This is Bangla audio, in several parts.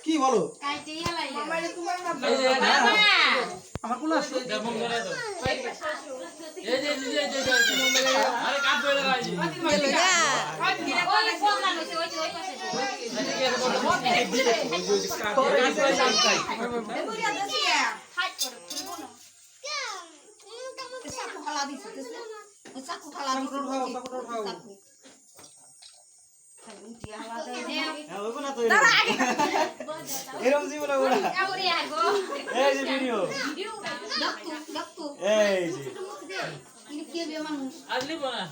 কি বলো আমার কোন আছে আরে কাট ধরে লাগাইছি এরকম জীবন ওরা এই যে ভিডিও এই যে আসলি বনা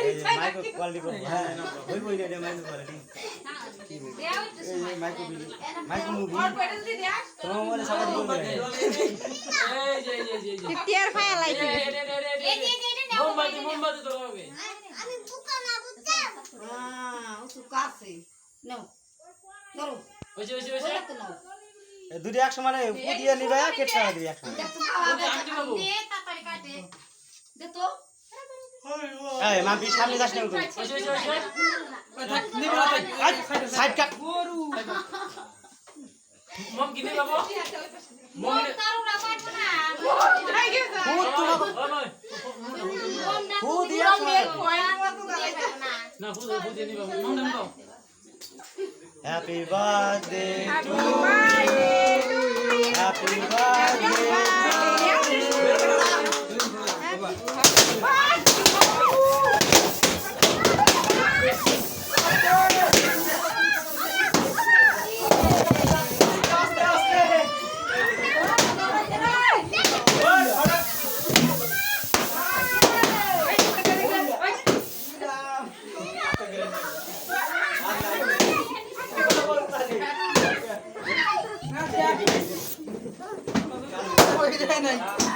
এই যে মাইক কোয়ালিটি করব হ্যাঁ ওই বই রে মাইক করে ঠিক এই যে মাইক ভিডিও মাইক মুভি তোমার মোবাইলে সাপোর্ট করবে এই যে টিয়ার ফায়া লাইছে মোমবাতি তো হবে আমি বুকা না বুঝছো ও সুকাছে নাও ধরো ওইছে দুটি এক সমানে পুদিয়ে নিবে কেটে দিবি এক সমানে তাড়াতাড়ি কাটে দে তো এই মাম্পি সামনে যাস না তুই সাইড কাট মম কিনে বাবু মম তারুরা কাটবো না খুদ তুলো খুদ দিয়া না বুঝে নি বাবু মম দাও হ্যাপি বার্থডে টু হ্যাপি নাই